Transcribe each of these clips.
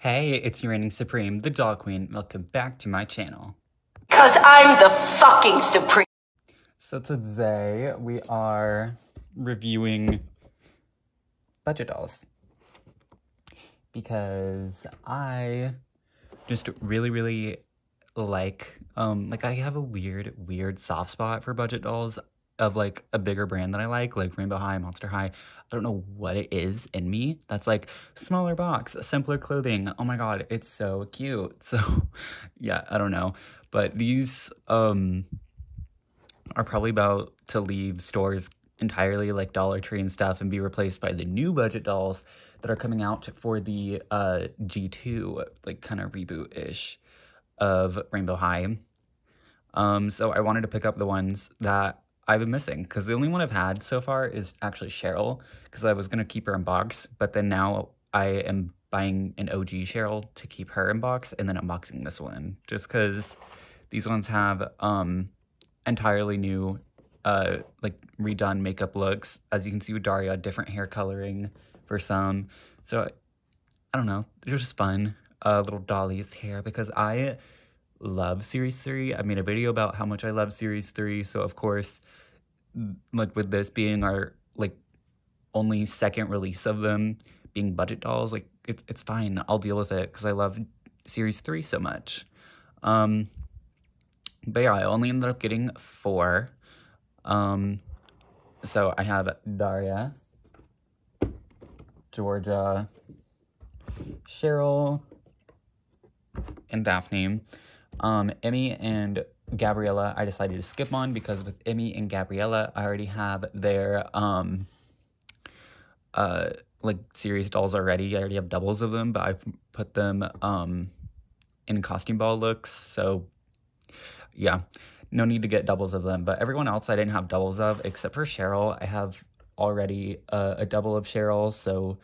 Hey, it's your reigning supreme, the Doll Queen. Welcome back to my channel. Because I'm the fucking supreme. So today we are reviewing budget dolls. Because I just really like I have a weird soft spot for budget dolls of like a bigger brand that I like Rainbow High, Monster High. I don't know what it is in me that's like smaller box, simpler clothing. Oh my god, it's so cute. So yeah, I don't know. But these are probably about to leave stores entirely, like Dollar Tree and stuff, and be replaced by the new budget dolls that are coming out for the G2 like kind of reboot-ish of Rainbow High. So I wanted to pick up the ones that I've been missing, because the only one I've had so far is actually Sheryl, because I was going to keep her in box, but then now I am buying an OG Sheryl to keep her in box, and then unboxing this one, just because these ones have entirely new like redone makeup looks. As you can see with Daria, different hair coloring for some. So I don't know, they're just fun little dollies here, because I love Series 3. I made a video about how much I love Series 3, so of course, like with this being our like only second release of them, being budget dolls, like it's fine. I'll deal with it because I love Series 3 so much. But yeah, I only ended up getting 4. So I have Daria, Georgia, Sheryl, and Daphne. Emmy and Gabriella, I decided to skip on, because with Emmy and Gabriella, I already have their, like, series dolls already. I already have doubles of them, but I put them, in costume ball looks, so, yeah, no need to get doubles of them. But everyone else I didn't have doubles of, except for Sheryl. I have already a double of Sheryl, so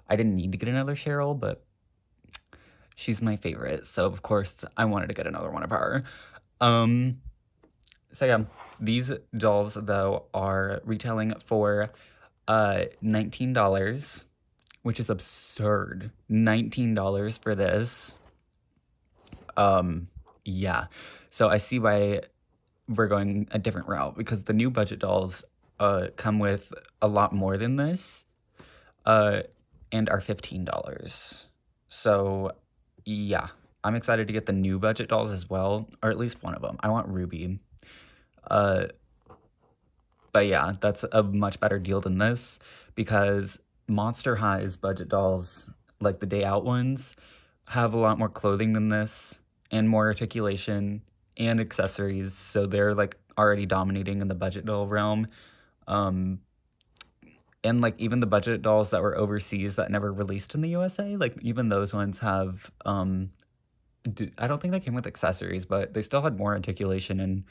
I didn't need to get another Sheryl, but she's my favorite, so of course I wanted to get another one of her. So yeah, these dolls though are retailing for $19, which is absurd. $19 for this. Yeah, so I see why we're going a different route, because the new budget dolls come with a lot more than this and are $15. So yeah, I'm excited to get the new budget dolls as well, or at least one of them. I want Ruby. But yeah, that's a much better deal than this, because Monster High's budget dolls, like the day out ones, have a lot more clothing than this, and more articulation and accessories, so they're like already dominating in the budget doll realm. And like even the budget dolls that were overseas that never released in the USA, like even those ones have I don't think they came with accessories, but they still had more articulation and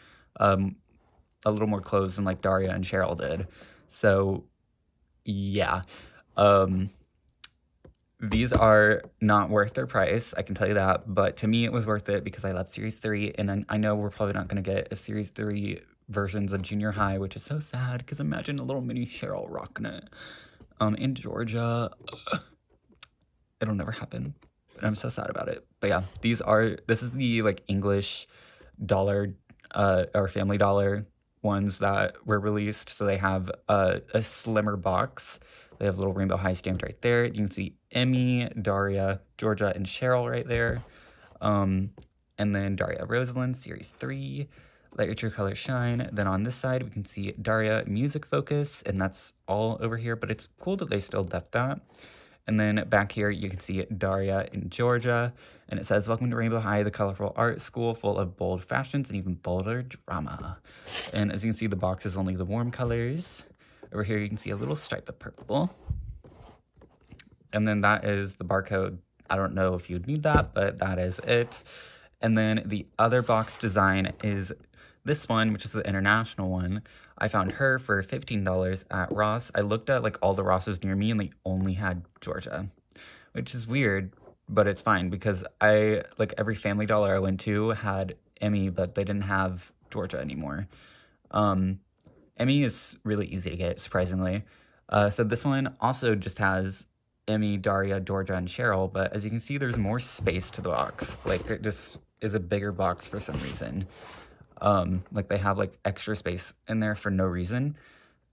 a little more clothes than like Daria and Sheryl did. So yeah, these are not worth their price, I can tell you that, but to me it was worth it because I love Series 3, and I know we're probably not going to get a Series 3 versions of Junior High, which is so sad, because imagine a little mini Sheryl rocking it. In Georgia, it'll never happen, and I'm so sad about it. But yeah, this is the like English dollar or Family Dollar ones that were released, so they have a slimmer box. They have a little Rainbow High stamped right there. You can see Emmy, Daria, Georgia, and Sheryl right there. And then Daria Rosalind, Series 3, Let Your True Colors Shine. Then on this side, we can see Daria Music Focus, and that's all over here, but it's cool that they still left that. And then back here, you can see Daria in Georgia, and it says, "Welcome to Rainbow High, the colorful art school full of bold fashions and even bolder drama." And as you can see, the box is only the warm colors. Over here, you can see a little stripe of purple. And then that is the barcode. I don't know if you'd need that, but that is it. And then the other box design is this one, which is the international one. I found her for $15 at Ross. I looked at like all the Rosses near me and they only had Georgia, which is weird, but it's fine because like every Family Dollar I went to had Emmy, but they didn't have Georgia anymore. Emmy is really easy to get, surprisingly. So this one also just has Emmy, Daria, Georgia, and Sheryl, but as you can see, there's more space to the box. Like, it just is a bigger box for some reason. Like, they have, like, extra space in there for no reason.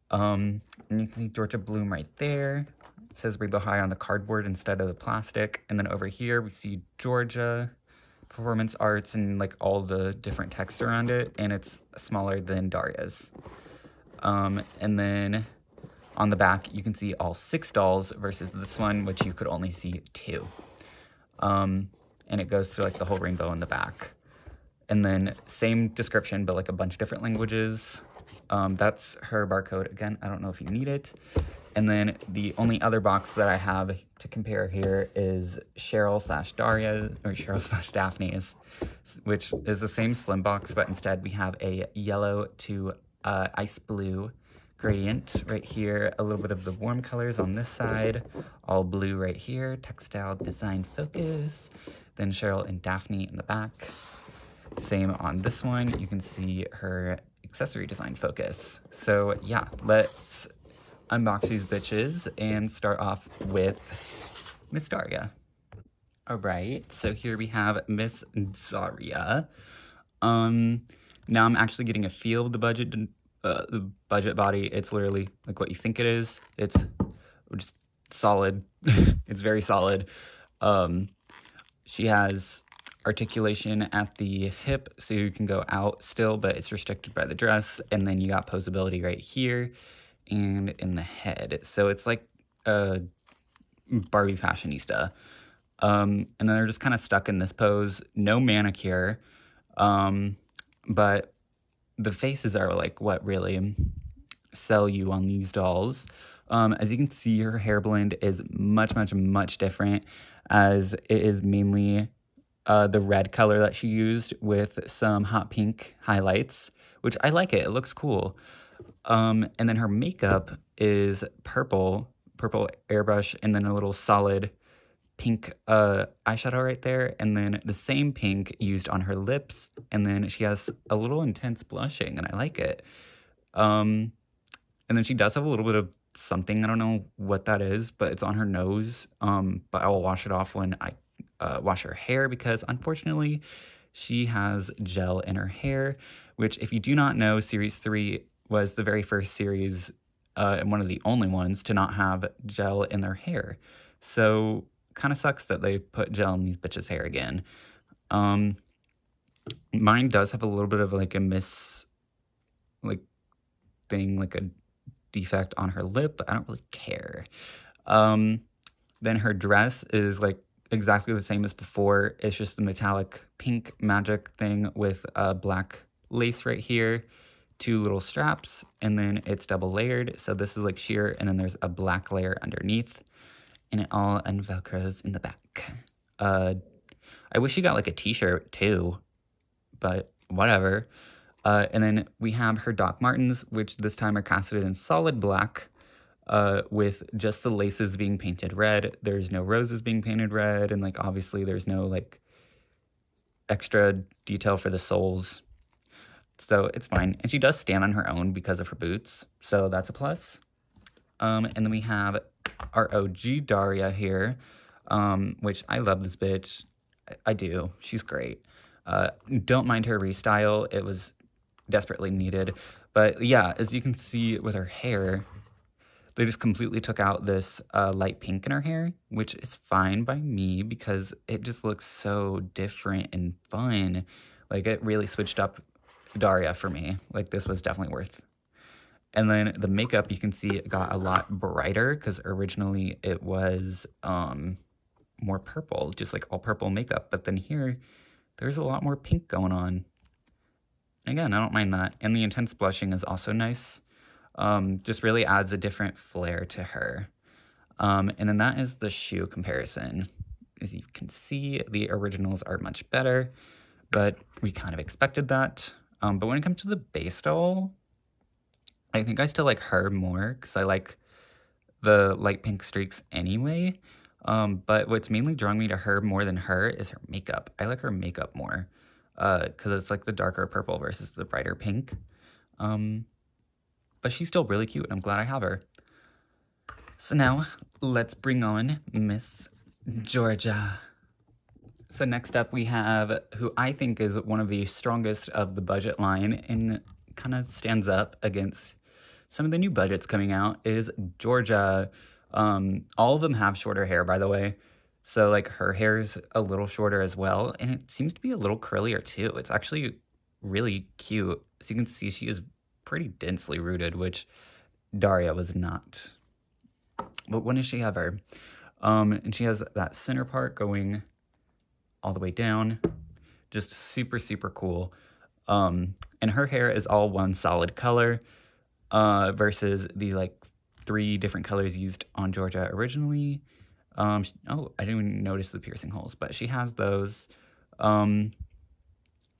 And you can see Georgia Bloom right there. It says Rainbow High on the cardboard instead of the plastic. And then over here, we see Georgia, Performance Arts, and, like, all the different text around it, and it's smaller than Daria's. And then on the back, you can see all 6 dolls versus this one, which you could only see 2. And it goes through, like, the whole rainbow in the back. And then same description, but, like, a bunch of different languages. That's her barcode. Again, I don't know if you need it. And then the only other box that I have to compare here is Sheryl/Daria, or Sheryl/Daphne's, which is the same slim box, but instead we have a yellow to ice blue gradient right here, a little bit of the warm colors on this side, all blue right here, textile design focus, then Sheryl and Daphne in the back. Same on this one, you can see her accessory design focus. So yeah, let's unbox these bitches and start off with Miss Daria. All right, so here we have Miss Daria. Now I'm actually getting a feel of the budget body. It's literally like what you think it is. It's just solid. It's very solid. She has articulation at the hip, so you can go out still, but it's restricted by the dress. And then you got posability right here and in the head. So it's like a Barbie fashionista. And then they're just kind of stuck in this pose. No manicure. But the faces are like what really sell you on these dolls. As you can see, her hair blend is much different, as it is mainly the red color that she used with some hot pink highlights, which I like it. It looks cool. And then her makeup is purple airbrush, and then a little solid pink eyeshadow right there, and then the same pink used on her lips, and then she has a little intense blushing, and I like it. And then she does have a little bit of something, I don't know what that is, but it's on her nose, but I will wash it off when I wash her hair, because unfortunately she has gel in her hair, which, if you do not know, Series 3 was the very first series and one of the only ones to not have gel in their hair. So kind of sucks that they put gel in these bitches' hair again. Mine does have a little bit of like a like a defect on her lip, but I don't really care. Then her dress is like exactly the same as before. It's just the metallic pink magic thing with black lace right here, 2 little straps, and then it's double layered. So this is like sheer, and then there's a black layer underneath, and it all unvelcros in the back. I wish you got like a t-shirt too, but whatever. And then we have her Doc Martens, which this time are casted in solid black, with just the laces being painted red. There's no roses being painted red, and like obviously there's no like extra detail for the soles. So it's fine. And she does stand on her own because of her boots, so that's a plus. And then we have our OG Daria here, which I love this bitch. I do. She's great. Don't mind her restyle. It was desperately needed. But yeah, as you can see with her hair, they just completely took out this light pink in her hair, which is fine by me because it just looks so different and fun. Like, it really switched up Daria for me. Like, this was definitely worth. And then the makeup, you can see it got a lot brighter because originally it was more purple, just like all purple makeup. But then here, there's a lot more pink going on. Again, I don't mind that. And the intense blushing is also nice. Just really adds a different flair to her. And then that is the shoe comparison. As you can see, the originals are much better, but we kind of expected that. But when it comes to the base doll, I think I still like her more because I like the light pink streaks anyway. But what's mainly drawing me to her more than her is her makeup. I like her makeup more because it's like the darker purple versus the brighter pink. But she's still really cute, and I'm glad I have her. So now, let's bring on Miss Georgia. So next up we have who I think is one of the strongest of the budget line and kind of stands up against some of the new budgets coming out is Georgia. All of them have shorter hair, by the way. So like her hair is a little shorter as well, and it seems to be a little curlier too. It's actually really cute. So you can see she is pretty densely rooted, which Daria was not. But when does she have her? And she has that center part going all the way down. Just super, super cool. And her hair is all one solid color versus the like 3 different colors used on Georgia originally. Oh, I didn't even notice the piercing holes, but she has those.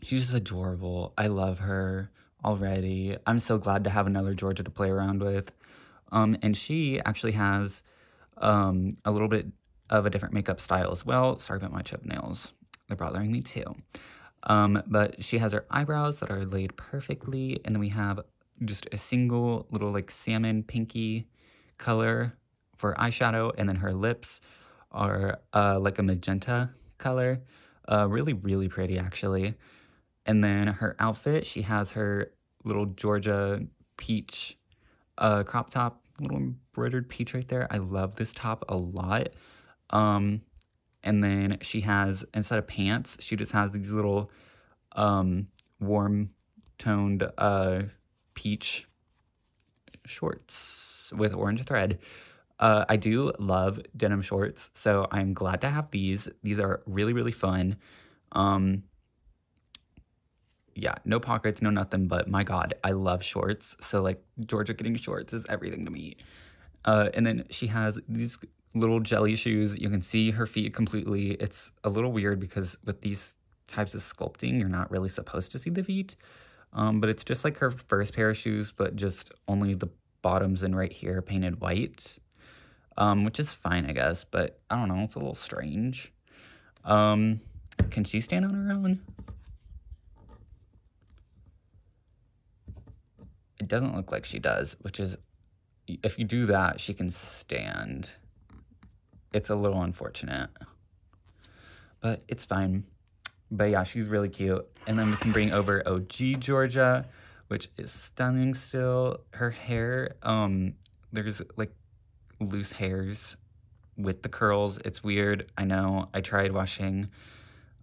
She's just adorable. I love her already. I'm so glad to have another Georgia to play around with. And she actually has a little bit of a different makeup style as well. Sorry about my chipped nails. They're bothering me too. But she has her eyebrows that are laid perfectly, and then we have just a single little like salmon pinky color for eyeshadow, and then her lips are like a magenta color. Really, really pretty actually. And then her outfit, she has her little Georgia peach crop top, little embroidered peach right there. I love this top a lot. And then she has, instead of pants, she just has these little warm toned peach shorts with orange thread. I do love denim shorts, so I'm glad to have these. These are really, really fun. Yeah, no pockets, no nothing, but my God, I love shorts. So like Georgia getting shorts is everything to me. And then she has these little jelly shoes. You can see her feet completely. It's a little weird because with these types of sculpting, you're not really supposed to see the feet. But it's just like her first pair of shoes, but just only the bottoms and right here painted white, which is fine, I guess. But I don't know, it's a little strange. Can she stand on her own? It doesn't look like she does, which is, if you do that, she can stand. It's a little unfortunate, but it's fine. But yeah, she's really cute. And then we can bring over OG Georgia, which is stunning still. Her hair, there's like loose hairs with the curls. It's weird. I know. I tried washing.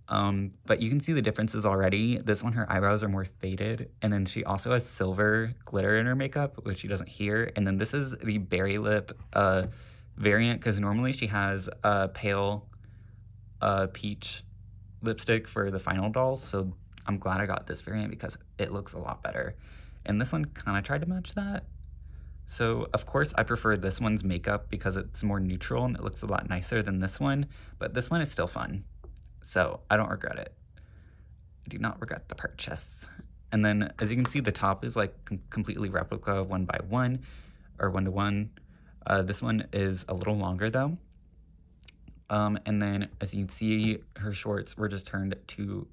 But you can see the differences already. This one, her eyebrows are more faded. And then she also has silver glitter in her makeup, which she doesn't here. And then this is the berry lip variant, because normally she has a pale peach lipstick for the final doll. So I'm glad I got this variant because it looks a lot better. And this one kind of tried to match that. So, of course, I prefer this one's makeup because it's more neutral and it looks a lot nicer than this one. But this one is still fun. So I don't regret it. I do not regret the purchase. And then, as you can see, the top is like completely replica 1x1 or 1-to-1. This one is a little longer though. And then, as you can see, her shorts were just turned to,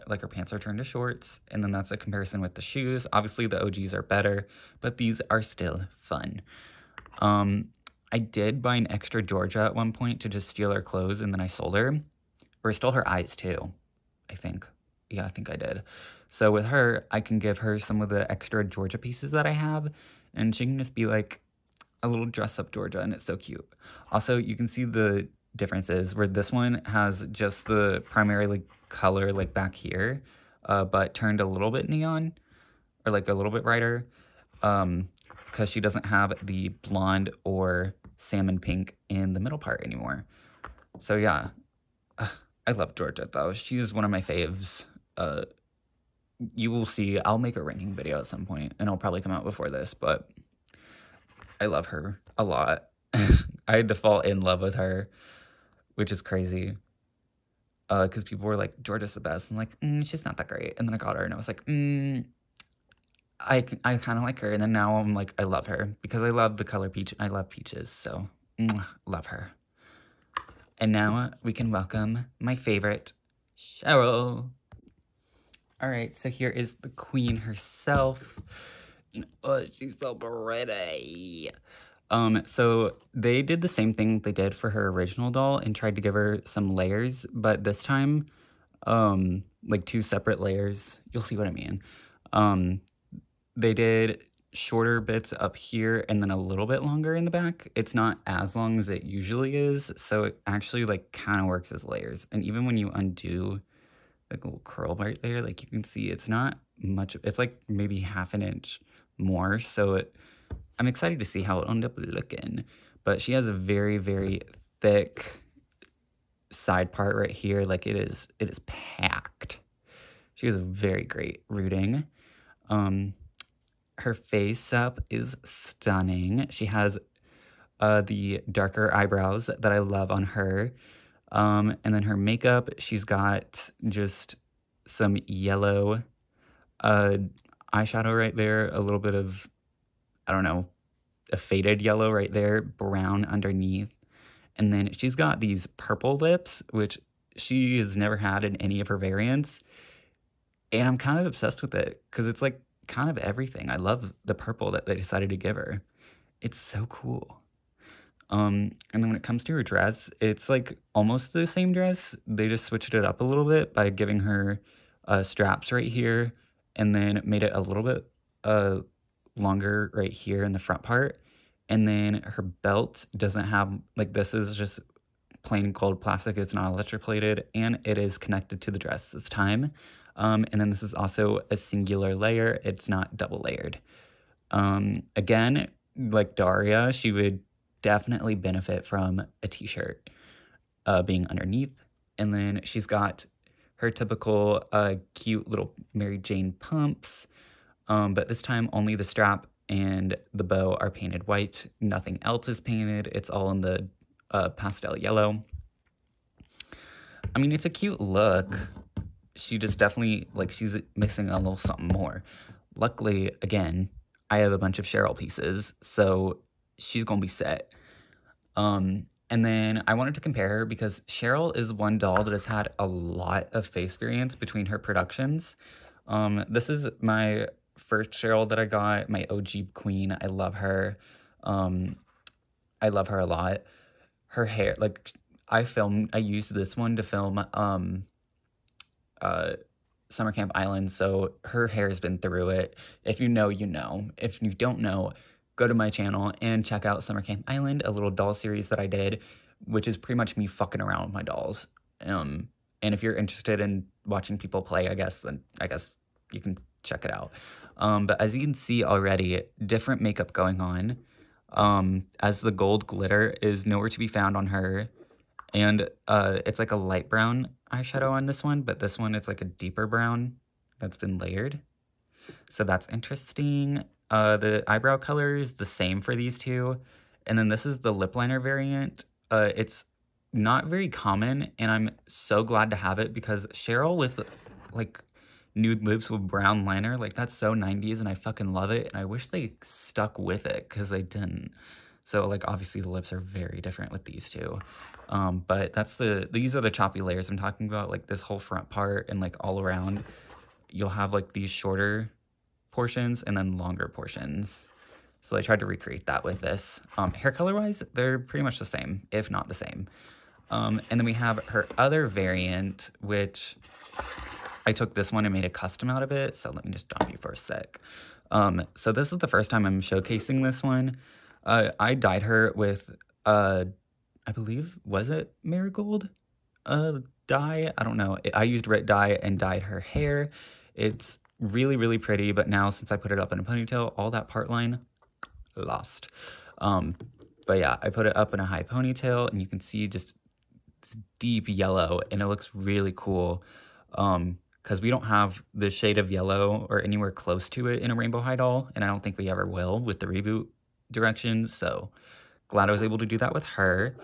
like her pants are turned to shorts. And then that's a comparison with the shoes. Obviously, the OGs are better, but these are still fun. I did buy an extra Georgia at one point to just steal her clothes, and then I sold her. Or I stole her eyes too, I think. Yeah, I think I did. So with her, I can give her some of the extra Georgia pieces that I have, and she can just be like a little dress-up Georgia, and it's so cute. Also, you can see the differences where this one has just the primary like color like back here, but turned a little bit neon, or like a little bit brighter, because she doesn't have the blonde or salmon pink in the middle part anymore. So yeah. I love Georgia though. She's one of my faves. You will see. I'll make a ranking video at some point, and it'll probably come out before this, but I love her a lot. I had to fall in love with her, which is crazy. Because people were like, Georgia's the best. I'm like, she's not that great. And then I got her, and I was like, I kind of like her. And then now I'm like, I love her because I love the color peach. I love peaches, so love her. And now we can welcome my favorite, Sheryl. All right, so here is the queen herself. Oh, she's so pretty. So they did the same thing they did for her original doll and tried to give her some layers, but this time, like 2 separate layers. You'll see what I mean. Um, they did shorter bits up here and then a little bit longer in the back. It's not as long as it usually is, so it actually like kind of works as layers. And even when you undo like a little curl right there, like you can see it's not much. It's like maybe half an inch more. So I'm excited to see how it ended up looking. But she has a very, very thick side part right here. Like it is packed. She has a very great rooting. Her face up is stunning. She has the darker eyebrows that I love on her. And then her makeup, she's got just some yellow eyeshadow right there, a little bit of, I don't know, a faded yellow right there, brown underneath. And then she's got these purple lips, which she has never had in any of her variants. And I'm kind of obsessed with it because it's like kind of everything. I love the purple that they decided to give her. It's so cool. And then when it comes to her dress, it's like almost the same dress. They just switched it up a little bit by giving her straps right here and then made it a little bit longer right here in the front part. And then her belt doesn't have, like, this is just plain gold plastic. It's not electroplated, and it is connected to the dress this time. And then this is also a singular layer. It's not double layered. Again, like Daria, she would definitely benefit from a t-shirt being underneath. And then she's got her typical cute little Mary Jane pumps, but this time only the strap and the bow are painted white. Nothing else is painted. It's all in the pastel yellow. I mean, it's a cute look. She just definitely, like, she's missing a little something more. Luckily, again, I have a bunch of Sheryl pieces, so she's gonna be set. And then I wanted to compare her because Sheryl is one doll that has had a lot of face variance between her productions. This is my first Sheryl that I got, my OG queen. I love her. I love her a lot. Her hair, like, I used this one to film Summer Camp Island, so her hair has been through it. If you know, you know. If you don't know, go to my channel and check out Summer Camp Island, a little doll series that I did, which is pretty much me fucking around with my dolls. And if you're interested in watching people play, I guess you can check it out. But as you can see already, different makeup going on. As the gold glitter is nowhere to be found on her. And it's like a light brown eyeshadow on this one, but this one it's like a deeper brown that's been layered. So that's interesting. The eyebrow color is the same for these two. And then this is the lip liner variant. It's not very common, and I'm so glad to have it because Sheryl with like nude lips with brown liner, like that's so 90s and I fucking love it. And I wish they stuck with it because they didn't. So like obviously the lips are very different with these two. But these are the choppy layers I'm talking about, like this whole front part and like all around. You'll have like these shorter portions and then longer portions. So I tried to recreate that with this. Hair color wise, they're pretty much the same, if not the same. And then we have her other variant, which I took this one and made a custom out of it. So let me just stop you for a sec. So this is the first time I'm showcasing this one. I dyed her with, I believe, was it Marigold dye? I don't know. I used red dye and dyed her hair. It's really, really pretty, but now since I put it up in a ponytail, all that part line lost. But yeah, I put it up in a high ponytail and you can see just this deep yellow and it looks really cool. Because we don't have the shade of yellow or anywhere close to it in a rainbow high doll, and I don't think we ever will with the reboot directions. So glad I was able to do that with her.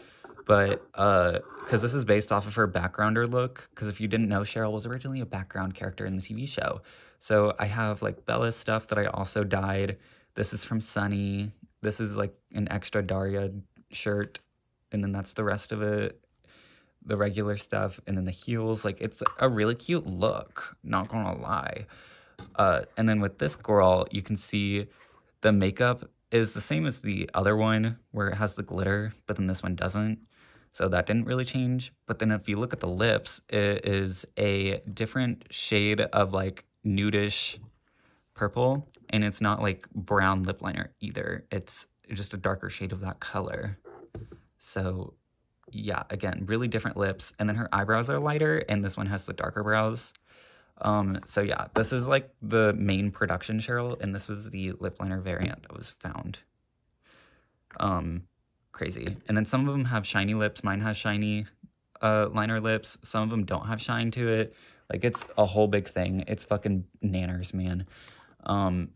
But because this is based off of her backgrounder look, because if you didn't know, Sheryl was originally a background character in the TV show. So I have like Bella's stuff that I also dyed. This is from Sunny. This is like an extra Daria shirt, and then that's the rest of it. The regular stuff, and then the heels. Like, it's a really cute look, not gonna lie. And then with this girl, you can see the makeup is the same as the other one where it has the glitter, but then this one doesn't. So that didn't really change. But then if you look at the lips, it is a different shade of like nudish purple, and it's not like brown lip liner either. It's just a darker shade of that color. So yeah, again, really different lips. And then her eyebrows are lighter, and this one has the darker brows. So yeah, this is like the main production Sheryl, and this was the lip liner variant that was found. Crazy. And then some of them have shiny lips. Mine has shiny liner lips. Some of them don't have shine to it. Like, it's a whole big thing. It's fucking nanners, man. And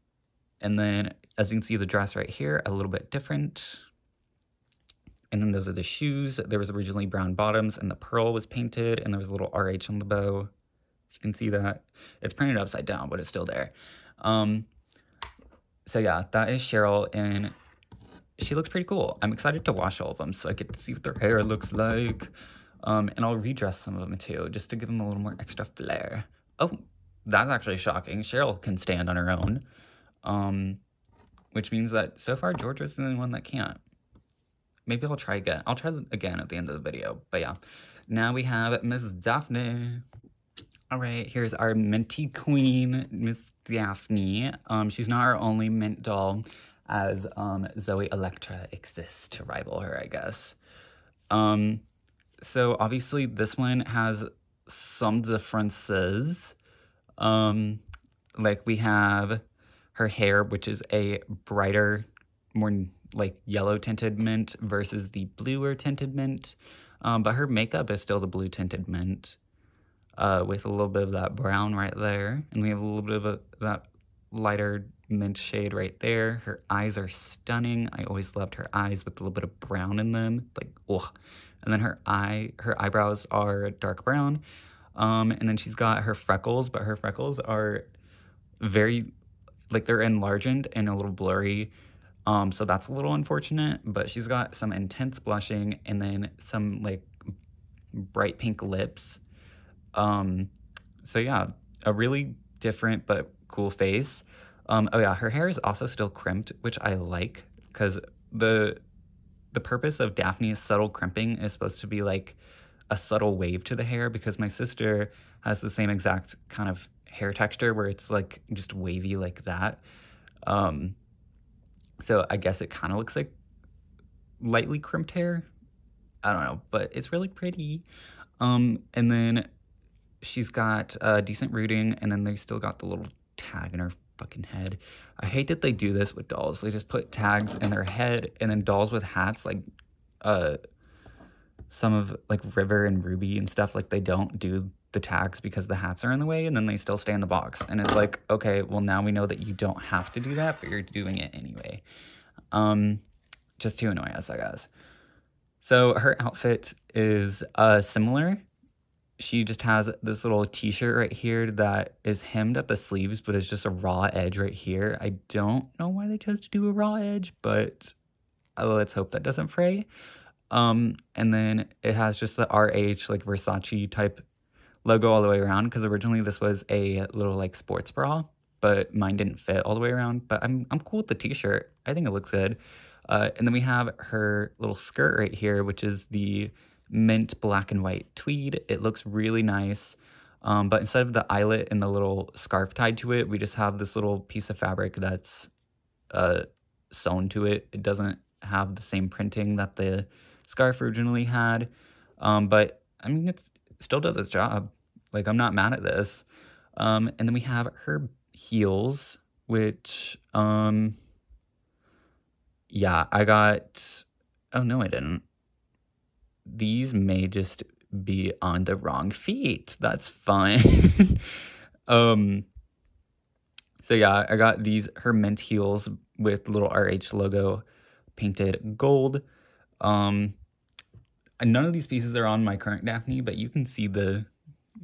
then, as you can see, the dress right here, a little bit different. And then those are the shoes. There was originally brown bottoms, and the pearl was painted, and there was a little RH on the bow. You can see that. It's printed upside down, but it's still there. So yeah, that is Sheryl, and she looks pretty cool. I'm excited to wash all of them so I get to see what their hair looks like. And I'll redress some of them too, just to give them a little more extra flair. Oh, that's actually shocking. Sheryl can stand on her own. Which means that so far Georgia's the only one that can't. Maybe I'll try again. I'll try again at the end of the video. But yeah, now we have Miss Daphne. All right, here's our minty queen, Miss Daphne. She's not our only mint doll, as Zoe Electra exists to rival her, I guess. So obviously this one has some differences. Like, we have her hair, which is a brighter, more like yellow tinted mint versus the bluer tinted mint. But her makeup is still the blue tinted mint, with a little bit of that brown right there. And we have a little bit of that lighter mint shade right there. Her eyes are stunning. I always loved her eyes with a little bit of brown in them. Like, ugh. And then her eyebrows are dark brown. And then she's got her freckles, but her freckles are very, like, they're enlarged and a little blurry. So that's a little unfortunate, but she's got some intense blushing and then some like bright pink lips. So yeah, a really different but cool face. Oh yeah, her hair is also still crimped, which I like, because the purpose of Daphne's subtle crimping is supposed to be like a subtle wave to the hair, because my sister has the same exact kind of hair texture where it's like just wavy like that. So I guess it kind of looks like lightly crimped hair. I don't know, but it's really pretty. And then she's got decent rooting, and then they still got the little tag in her fucking head. I hate that they do this with dolls. They just put tags in their head, and then dolls with hats, like some of like River and Ruby and stuff, like they don't do the tags because the hats are in the way, and then they still stay in the box. And it's like, okay, well, now we know that you don't have to do that, but you're doing it anyway. Just to annoy us, I guess. So her outfit is similar. She just has this little t-shirt right here that is hemmed at the sleeves, but it's just a raw edge right here. I don't know why they chose to do a raw edge, but let's hope that doesn't fray. And then it has just the RH, like Versace type logo all the way around, because originally this was a little like sports bra, but mine didn't fit all the way around. But I'm cool with the t-shirt. I think it looks good. And then we have her little skirt right here, which is the mint black and white tweed. It looks really nice. But instead of the eyelet and the little scarf tied to it, we just have this little piece of fabric that's sewn to it. It doesn't have the same printing that the scarf originally had. But I mean, it still does its job. Like, I'm not mad at this. And then we have her heels, which, yeah, I got, oh no, I didn't. These may just be on the wrong feet. That's fine. So yeah, I got her mint heels with little RH logo painted gold. And none of these pieces are on my current Daphne, but you can see the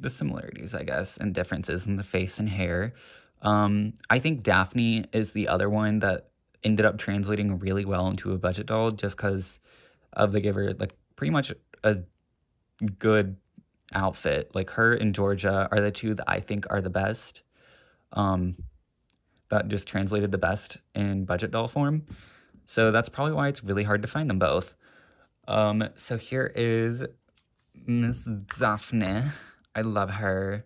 similarities, I guess, and differences in the face and hair. I think Daphne is the other one that ended up translating really well into a budget doll, just because of they gave her like pretty much a good outfit. Like, her and Georgia are the two that I think are the best. That just translated the best in budget doll form. So that's probably why it's really hard to find them both. So here is Miss Daphne. I love her.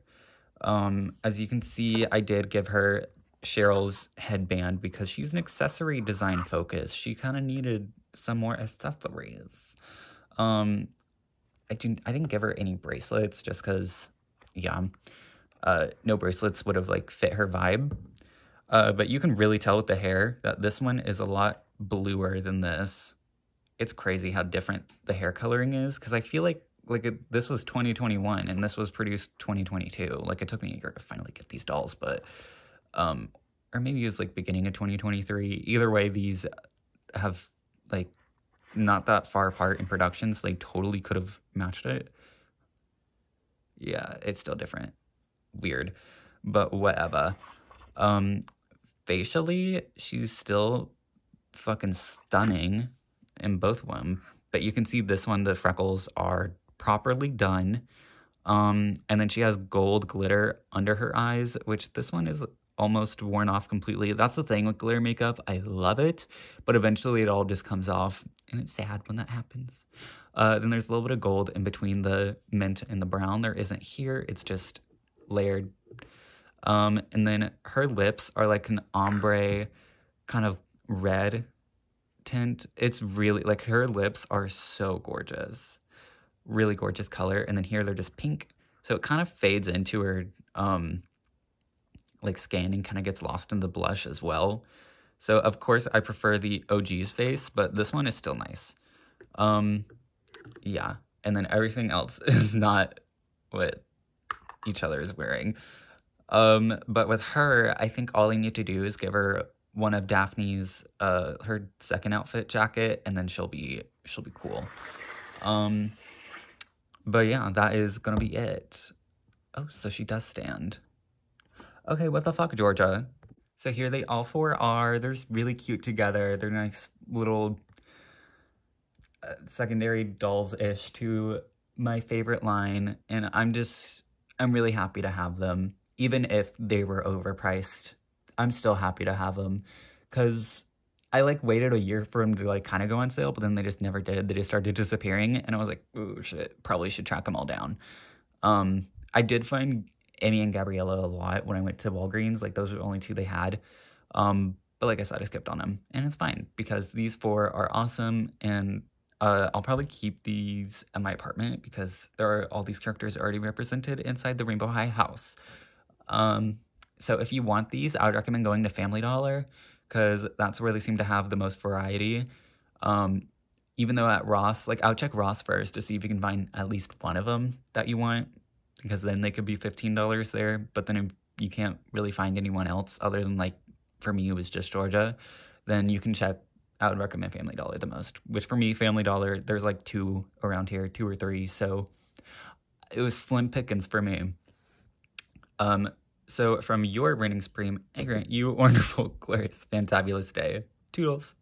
As you can see, I did give her Cheryl's headband because she's an accessory design focus. She kind of needed some more accessories. I didn't give her any bracelets just because, yeah, no bracelets would have like fit her vibe. But you can really tell with the hair that this one is a lot bluer than this. It's crazy how different the hair coloring is because I feel like this was 2021 and this was produced 2022. Like it took me a year to finally get these dolls, but or maybe it was like beginning of 2023. Either way, these have like not that far apart in production, so they totally could have matched it. Yeah, it's still different. Weird, but whatever. Facially, she's still fucking stunning in both of them. But you can see this one, the freckles are properly done. And then she has gold glitter under her eyes, which this one is almost worn off completely. That's the thing with glitter makeup. I love it, but eventually it all just comes off, and it's sad when that happens. Then there's a little bit of gold in between the mint and the brown. There isn't here. It's just layered. And then her lips are like an ombre kind of red tint. It's really, like, her lips are so gorgeous. Really gorgeous color. And then here they're just pink. So it kind of fades into her, like, skin and kind of gets lost in the blush as well. So, of course, I prefer the OG's face, but this one is still nice. Yeah. And then everything else is not what each other is wearing. But with her, I think all I need to do is give her one of Daphne's, her second outfit jacket, and then she'll be cool. But yeah, that is gonna be it. Oh, so she does stand. Okay, what the fuck, Georgia? So here they all four are. They're really cute together. They're nice little secondary dolls-ish to my favorite line, and I'm really happy to have them. Even if they were overpriced, I'm still happy to have them, because I like waited a year for them to like kind of go on sale, but then they just never did. They just started disappearing, and I was like, oh shit, probably should track them all down. I did find Amy and Gabriella a lot when I went to Walgreens. Like, those were the only two they had. But like I said, I skipped on them, and it's fine because these four are awesome, and I'll probably keep these at my apartment because there are all these characters already represented inside the Rainbow High house. So if you want these, I would recommend going to Family Dollar because that's where they seem to have the most variety. Even though at Ross, like, I would check Ross first to see if you can find at least one of them that you want, because then they could be $15 there. But then if you can't really find anyone else other than, like, for me, it was just Georgia, then you can check. I would recommend Family Dollar the most, which for me, Family Dollar, there's like two around here, 2 or 3. So it was slim pickings for me. So from your reigning supreme, I grant you a wonderful, glorious, fantabulous day. Toodles.